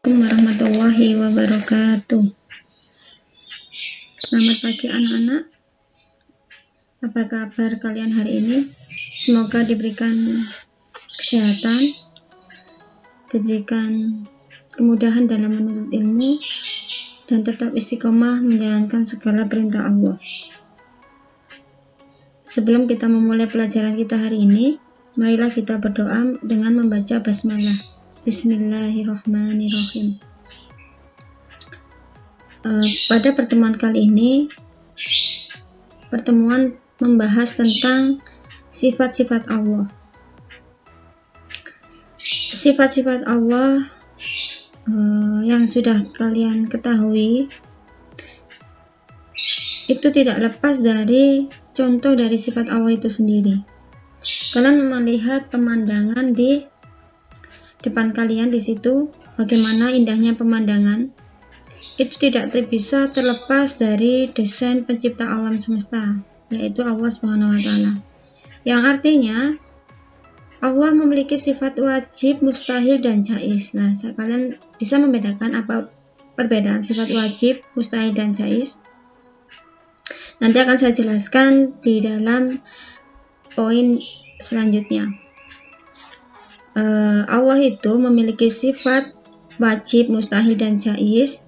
Assalamualaikum warahmatullahi wabarakatuh. Selamat pagi anak-anak. Apa kabar kalian hari ini? Semoga diberikan kesehatan, diberikan kemudahan dalam menuntut ilmu, dan tetap istiqomah menjalankan segala perintah Allah. Sebelum kita memulai pelajaran kita hari ini, marilah kita berdoa dengan membaca basmalah. Bismillahirrahmanirrahim. Pada pertemuan kali ini, pertemuan membahas tentang sifat-sifat Allah. Sifat-sifat Allah yang sudah kalian ketahui itu tidak lepas dari contoh dari sifat Allah itu sendiri. Kalian melihat pemandangan di depan kalian di situ, bagaimana indahnya pemandangan. Itu tidak bisa terlepas dari desain pencipta alam semesta, yaitu Allah Subhanahu wa Ta'ala. Yang artinya Allah memiliki sifat wajib, mustahil, dan jaiz. Nah, kalian bisa membedakan apa perbedaan sifat wajib, mustahil, dan jaiz? Nanti akan saya jelaskan di dalam poin selanjutnya. Allah itu memiliki sifat wajib, mustahil, dan jaiz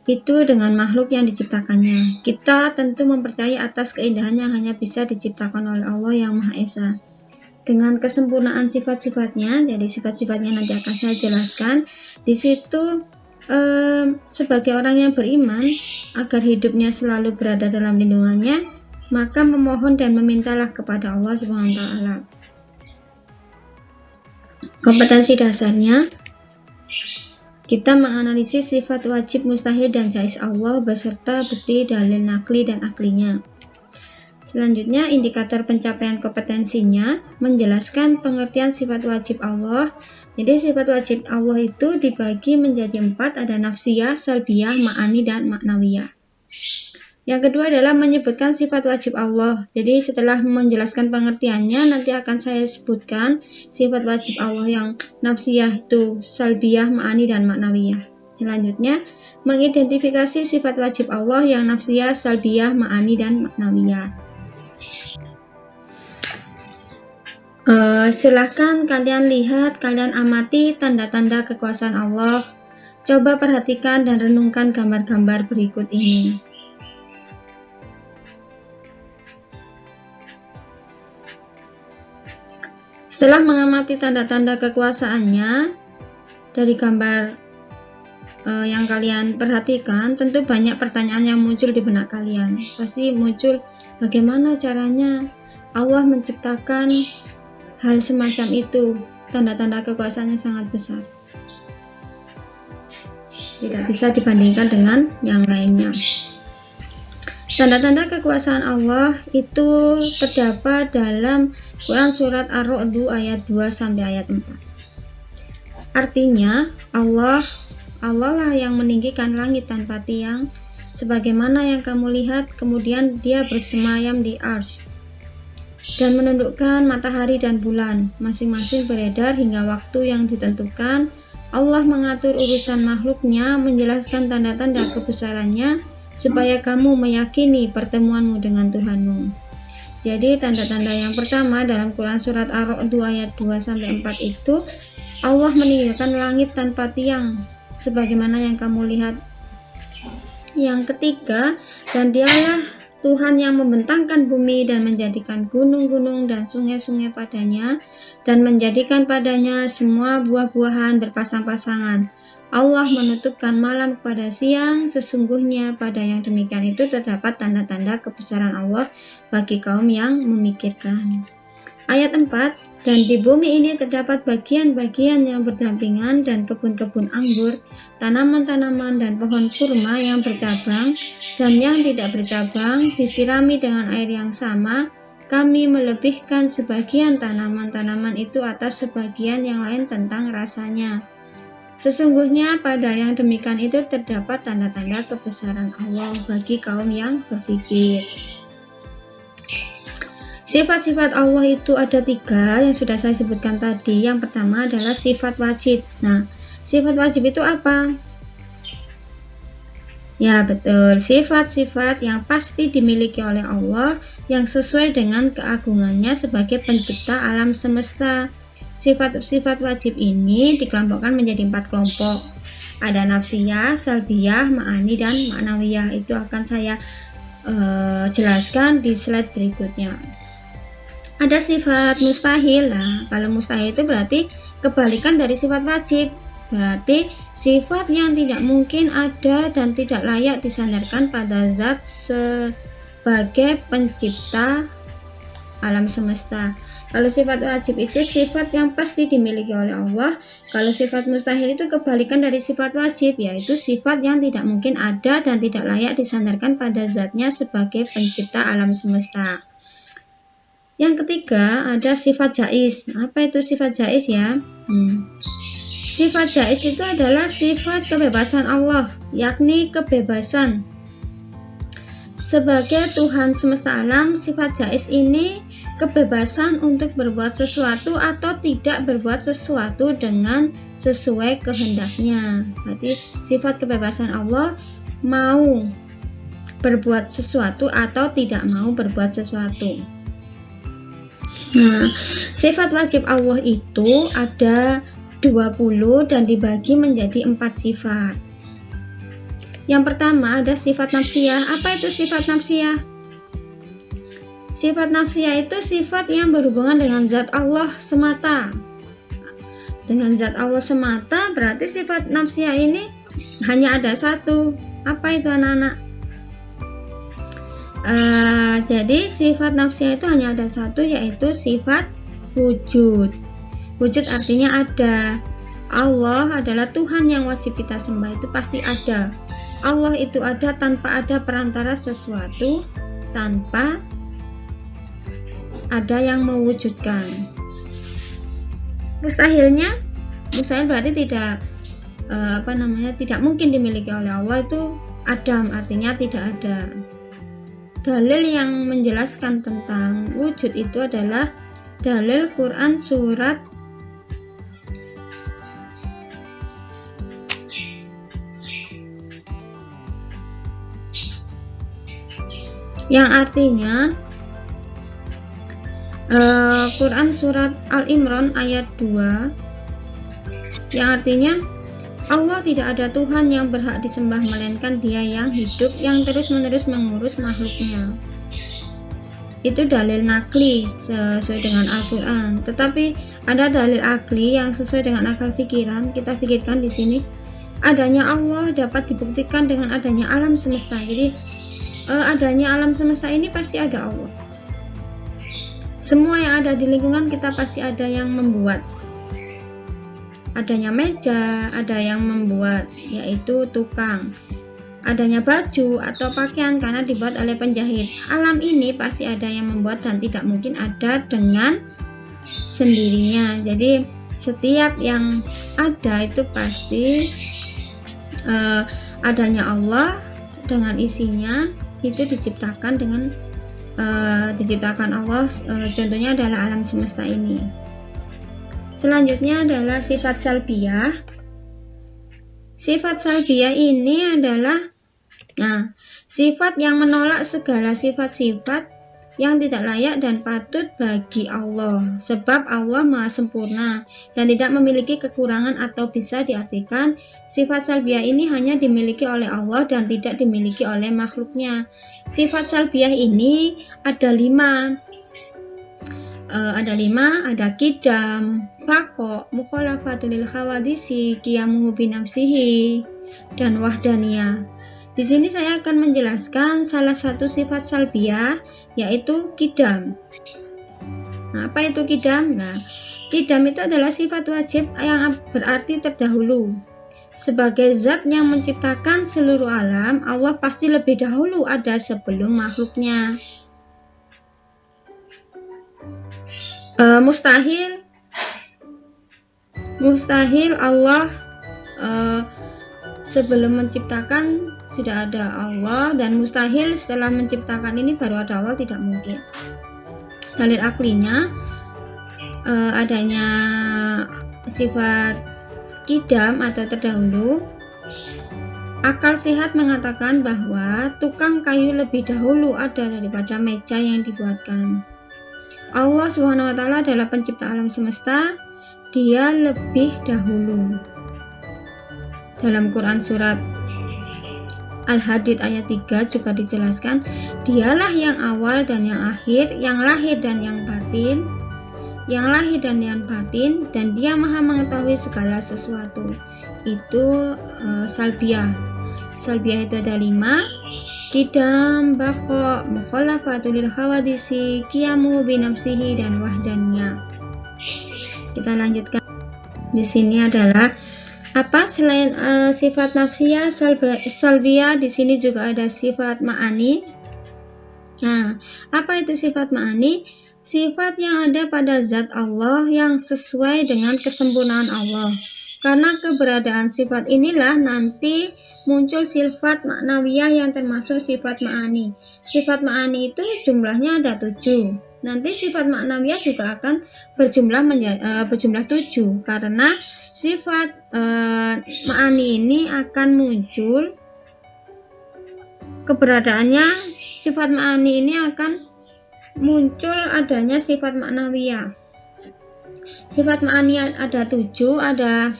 itu dengan makhluk yang diciptakannya. Kita tentu mempercayai atas keindahan yang hanya bisa diciptakan oleh Allah yang Maha Esa. Dengan kesempurnaan sifat-sifatnya, jadi sifat-sifatnya nanti akan saya jelaskan. Di situ sebagai orang yang beriman, agar hidupnya selalu berada dalam lindungannya, maka memohon dan memintalah kepada Allah Subhanahu wa Ta'ala. Kompetensi dasarnya, kita menganalisis sifat wajib, mustahil, dan jaiz Allah beserta bukti, dalil, nakli, dan aklinya. Selanjutnya, indikator pencapaian kompetensinya menjelaskan pengertian sifat wajib Allah. Jadi sifat wajib Allah itu dibagi menjadi 4, ada nafsiyah, salbiyah, ma'ani, dan maknawiyah. Yang kedua adalah menyebutkan sifat wajib Allah. Jadi setelah menjelaskan pengertiannya, nanti akan saya sebutkan sifat wajib Allah yang nafsiyah itu salbiyah, ma'ani, dan maknawiyah. Selanjutnya, mengidentifikasi sifat wajib Allah yang nafsiyah, salbiyah, ma'ani, dan maknawiyah. Silahkan kalian lihat, kalian amati tanda-tanda kekuasaan Allah. Coba perhatikan dan renungkan gambar-gambar berikut ini. Setelah mengamati tanda-tanda kekuasaannya dari gambar yang kalian perhatikan, tentu banyak pertanyaan yang muncul di benak kalian. Pasti muncul, bagaimana caranya Allah menciptakan hal semacam itu? Tanda-tanda kekuasaannya sangat besar, tidak bisa dibandingkan dengan yang lainnya. Tanda-tanda kekuasaan Allah itu terdapat dalam Quran surat Ar-Ra'd ayat 2 sampai ayat 4. Artinya, Allah lah yang meninggikan langit tanpa tiang, sebagaimana yang kamu lihat, kemudian Dia bersemayam di arsy dan menundukkan matahari dan bulan, masing-masing beredar hingga waktu yang ditentukan. Allah mengatur urusan makhluknya, menjelaskan tanda-tanda kebesarannya, supaya kamu meyakini pertemuanmu dengan Tuhanmu. Jadi tanda-tanda yang pertama dalam Quran surat Ar-Ra'd ayat 2 sampai 4 itu, Allah meninggikan langit tanpa tiang sebagaimana yang kamu lihat. Yang ketiga, dan Dialah Tuhan yang membentangkan bumi dan menjadikan gunung-gunung dan sungai-sungai padanya, dan menjadikan padanya semua buah-buahan berpasang-pasangan. Allah menutupkan malam kepada siang, sesungguhnya pada yang demikian itu terdapat tanda-tanda kebesaran Allah bagi kaum yang memikirkan. Ayat 4, dan di bumi ini terdapat bagian-bagian yang berdampingan dan kebun-kebun anggur, tanaman-tanaman dan pohon kurma yang bercabang dan yang tidak bercabang, disirami dengan air yang sama. Kami melebihkan sebagian tanaman-tanaman itu atas sebagian yang lain tentang rasanya. Sesungguhnya pada yang demikian itu terdapat tanda-tanda kebesaran Allah bagi kaum yang berpikir. Sifat-sifat Allah itu ada 3 yang sudah saya sebutkan tadi. Yang pertama adalah sifat wajib. Nah, Sifat wajib itu apa? Ya betul, sifat-sifat yang pasti dimiliki oleh Allah yang sesuai dengan keagungannya sebagai pencipta alam semesta. Sifat-sifat wajib ini dikelompokkan menjadi 4 kelompok. Ada nafsiyah, salbiyah, ma'ani, dan ma'nawiyah. Itu akan saya jelaskan di slide berikutnya. Ada sifat mustahil. Nah, kalau mustahil itu berarti kebalikan dari sifat wajib. Berarti sifat yang tidak mungkin ada dan tidak layak disandarkan pada zat sebagai pencipta alam semesta. Kalau sifat wajib itu sifat yang pasti dimiliki oleh Allah. Kalau sifat mustahil itu kebalikan dari sifat wajib, yaitu sifat yang tidak mungkin ada dan tidak layak disandarkan pada zatnya sebagai pencipta alam semesta. Yang ketiga ada sifat jaiz. Apa itu sifat jaiz ya? Sifat jaiz itu adalah sifat kebebasan Allah, yakni kebebasan. Sebagai Tuhan semesta alam, sifat jaiz ini kebebasan untuk berbuat sesuatu atau tidak berbuat sesuatu dengan sesuai kehendaknya. Berarti sifat kebebasan Allah mau berbuat sesuatu atau tidak mau berbuat sesuatu. Nah, sifat wajib Allah itu ada 20 dan dibagi menjadi 4 sifat. Yang pertama ada sifat nafsiyah. Apa itu sifat nafsiyah? Sifat nafsiyah itu sifat yang berhubungan dengan zat Allah semata. Dengan zat Allah semata berarti sifat nafsiyah ini hanya ada satu. Apa itu anak-anak? Jadi sifat nafsiyah itu hanya ada satu, yaitu sifat wujud. Wujud artinya ada. Allah adalah Tuhan yang wajib kita sembah, itu pasti ada. Allah itu ada tanpa ada perantara sesuatu, tanpa ada yang mewujudkan. Mustahilnya, mustahil berarti tidak tidak mungkin dimiliki oleh Allah, itu adam, artinya tidak ada. Dalil yang menjelaskan tentang wujud itu adalah dalil Quran surat yang artinya Quran surat Al-Imran ayat 2 yang artinya Allah tidak ada Tuhan yang berhak disembah melainkan Dia yang hidup yang terus-menerus mengurus makhluknya. Itu dalil nakli sesuai dengan Al-Quran. Tetapi ada dalil akli yang sesuai dengan akal pikiran. Kita pikirkan di sini adanya Allah dapat dibuktikan dengan adanya alam semesta. Jadi adanya alam semesta ini pasti ada Allah. Semua yang ada di lingkungan kita pasti ada yang membuat. Adanya meja, ada yang membuat, yaitu tukang. Adanya baju atau pakaian karena dibuat oleh penjahit. Alam ini pasti ada yang membuat dan tidak mungkin ada dengan sendirinya. Jadi setiap yang ada itu pasti adanya Allah dengan isinya itu diciptakan dengan diciptakan Allah. Contohnya adalah alam semesta ini. Selanjutnya adalah sifat salbiyah. Sifat salbiyah ini adalah sifat yang menolak segala sifat-sifat yang tidak layak dan patut bagi Allah, sebab Allah Maha Sempurna dan tidak memiliki kekurangan, atau bisa diartikan sifat salbiyah ini hanya dimiliki oleh Allah dan tidak dimiliki oleh makhluknya. Sifat salbiyah ini ada 5. Ada kidam, bako, mukhalafatul hawadisi, qiyamuhu binafsihi, dan wahdaniyah. Di sini saya akan menjelaskan salah satu sifat salbiyah, yaitu kidam. Nah, apa itu kidam? Nah, kidam itu adalah sifat wajib yang berarti terdahulu. Sebagai zat yang menciptakan seluruh alam, Allah pasti lebih dahulu ada sebelum makhluknya. Mustahil Allah sebelum menciptakan sudah ada Allah, dan mustahil setelah menciptakan ini baru ada Allah, tidak mungkin. Dalil aklinya adanya sifat Kidam atau terdahulu, akal sehat mengatakan bahwa tukang kayu lebih dahulu ada daripada meja yang dibuatkan. Allah Subhanahu wa Ta'ala adalah pencipta alam semesta, Dia lebih dahulu. Dalam Quran surat Al-Hadid ayat 3 juga dijelaskan, Dialah yang awal dan yang akhir, yang lahir dan yang batin, dan Dia maha mengetahui segala sesuatu. Itu salbiyah. Salbiyah itu ada 5: Kidam, bako, mukhalafatul lil hawadisi, qiyamu binafsihi, dan wahdaniyah. Kita lanjutkan. Di sini adalah apa selain sifat nafsiyah, salbiyah, di sini juga ada sifat ma'ani. Nah, apa itu sifat ma'ani? Sifat yang ada pada zat Allah yang sesuai dengan kesempurnaan Allah. Karena keberadaan sifat inilah nanti muncul sifat maknawiyah yang termasuk sifat ma'ani. Sifat ma'ani itu jumlahnya ada 7. Nanti sifat maknawiyah juga akan berjumlah 7, karena sifat ma'ani ini akan muncul, keberadaannya sifat ma'ani ini akan muncul adanya sifat maknawiyah. Sifat ma'ani ada 7, ada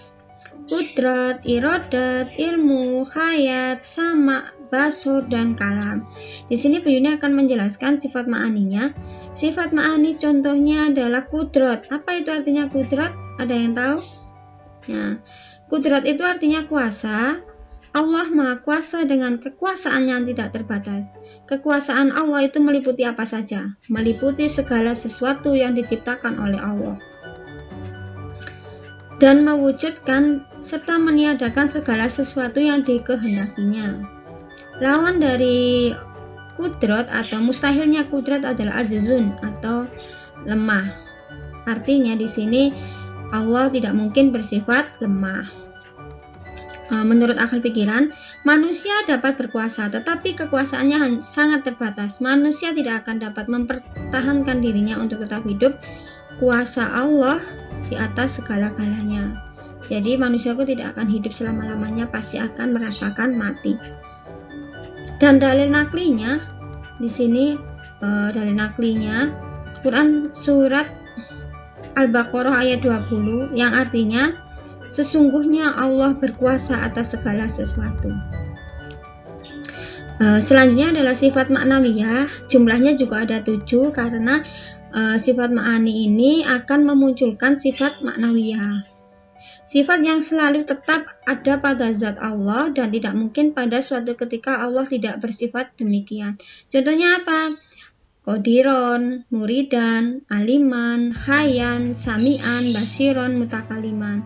kudrat, irodat, ilmu, khayat, sama, basur, dan kalam. Di sini Bu Yuni akan menjelaskan sifat ma'aninya. Sifat ma'ani contohnya adalah kudrat. Apa itu artinya kudrat? Ada yang tahu? Nah, kudrat itu artinya kuasa. Allah Maha Kuasa dengan kekuasaan yang tidak terbatas. Kekuasaan Allah itu meliputi apa saja? Meliputi segala sesuatu yang diciptakan oleh Allah, dan mewujudkan serta meniadakan segala sesuatu yang dikehendakinya. Lawan dari kudrat atau mustahilnya kudrat adalah ajzun atau lemah. Artinya di sini Allah tidak mungkin bersifat lemah. Menurut akal pikiran, manusia dapat berkuasa, tetapi kekuasaannya sangat terbatas. Manusia tidak akan dapat mempertahankan dirinya untuk tetap hidup. Kuasa Allah di atas segala-galanya. Jadi manusiaku tidak akan hidup selama-lamanya, pasti akan merasakan mati. Dan dalil naklinya di sini, dalil naklinya Quran surat Al-Baqarah ayat 20 yang artinya sesungguhnya Allah berkuasa atas segala sesuatu. Selanjutnya adalah sifat maknawiyah. Jumlahnya juga ada 7 karena sifat ma'ani ini akan memunculkan sifat maknawiyah. Sifat yang selalu tetap ada pada zat Allah dan tidak mungkin pada suatu ketika Allah tidak bersifat demikian. Contohnya apa? Qadiron, muridan, aliman, hayan, sami'an, basiron, mutakaliman.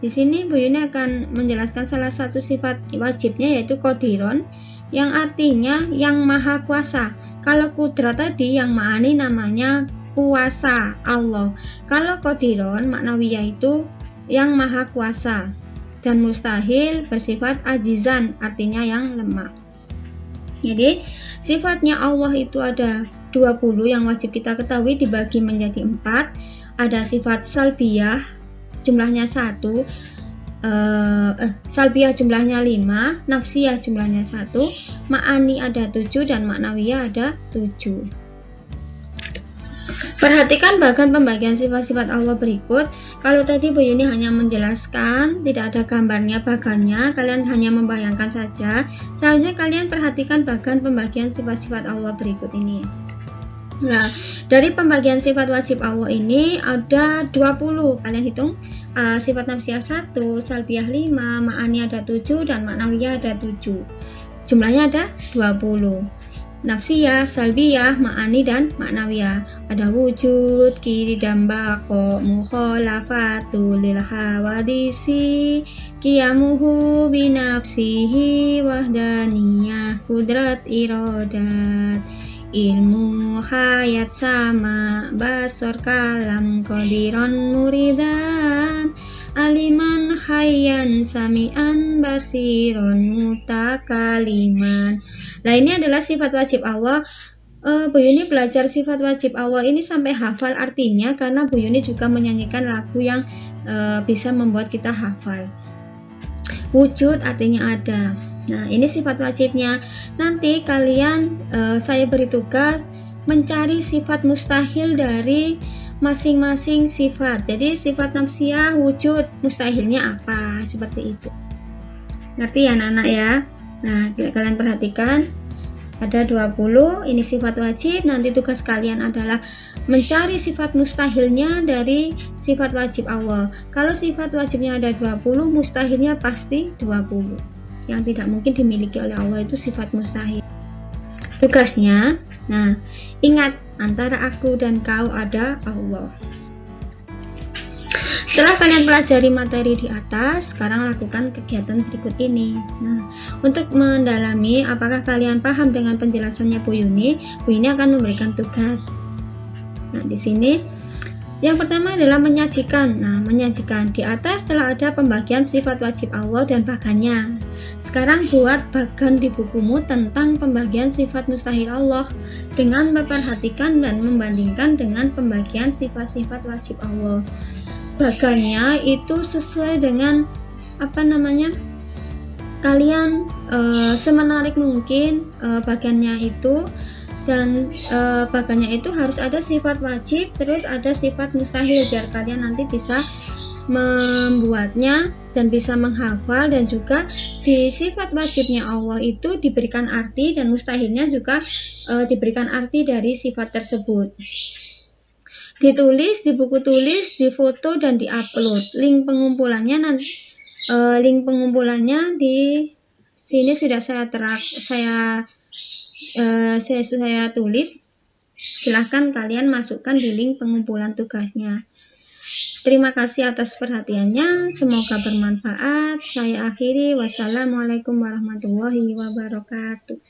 Di sini Bu Yuni akan menjelaskan salah satu sifat wajibnya, yaitu qadiron, yang artinya yang maha kuasa. Kalau kudrat tadi yang ma'ani namanya kuasa Allah. Kalau qadiron maknawiyah itu yang maha kuasa, dan mustahil bersifat ajizan, artinya yang lemah. Jadi sifatnya Allah itu ada 20 yang wajib kita ketahui, dibagi menjadi 4. Ada sifat salbiyah, jumlahnya 1, salbiyah jumlahnya 5, nafsiyah jumlahnya 1, ma'ani ada 7, dan maknawiyah ada 7. Perhatikan bagan pembagian sifat-sifat Allah berikut. Kalau tadi Bu Yuni hanya menjelaskan, tidak ada gambarnya bagannya, kalian hanya membayangkan saja. Selanjutnya kalian perhatikan bagan pembagian sifat-sifat Allah berikut ini. Nah, dari pembagian sifat wajib Allah ini ada 20. Kalian hitung, sifat nafsiyah 1, salbiyah 5, ma'ani ada 7, dan maknawiyah ada 7. Jumlahnya ada 20. Nafsiyah, salbiyah, ma'ani, dan maknawiyah. Ada wujud, kiri, dan bako, mukhalafatul lil hawadisi, qiyamuhu binafsihi, wahdaniyah, kudrat, irodat, ilmu, hayat, sama, basor, kalam, qadiron, muridan, aliman, hayyan, sami'an, basiron, mutakaliman. Nah, ini adalah sifat wajib Allah. Bu Yuni belajar sifat wajib Allah ini sampai hafal artinya karena Bu Yuni juga menyanyikan lagu yang bisa membuat kita hafal. Wujud artinya ada. Nah, ini sifat wajibnya. Nanti kalian saya beri tugas mencari sifat mustahil dari masing-masing sifat. Jadi sifat nafsiyah, wujud, mustahilnya apa? Seperti itu. Ngerti ya anak-anak ya? Nah, kalian perhatikan. Ada 20, ini sifat wajib. Nanti tugas kalian adalah mencari sifat mustahilnya dari sifat wajib Allah. Kalau sifat wajibnya ada 20, mustahilnya pasti 20. Yang tidak mungkin dimiliki oleh Allah itu sifat mustahil. Tugasnya, nah, ingat antara aku dan kau ada Allah. Setelah kalian pelajari materi di atas, sekarang lakukan kegiatan berikut ini. Nah, untuk mendalami apakah kalian paham dengan penjelasannya Bu Yuni akan memberikan tugas. Nah, di sini yang pertama adalah menyajikan. Nah, menyajikan di atas telah ada pembagian sifat wajib Allah dan bagannya. Sekarang buat bagan di bukumu tentang pembagian sifat mustahil Allah dengan memperhatikan dan membandingkan dengan pembagian sifat-sifat wajib Allah. Bagannya itu sesuai dengan kalian semenarik mungkin bagannya itu, dan bagannya itu harus ada sifat wajib terus ada sifat mustahil biar kalian nanti bisa membuatnya dan bisa menghafal, dan juga di sifat wajibnya Allah itu diberikan arti dan mustahilnya juga diberikan arti dari sifat tersebut. Ditulis di buku tulis, difoto dan diupload. Link pengumpulannya di sini sudah saya tulis. Silahkan kalian masukkan di link pengumpulan tugasnya. Terima kasih atas perhatiannya. Semoga bermanfaat. Saya akhiri. Wassalamualaikum warahmatullahi wabarakatuh.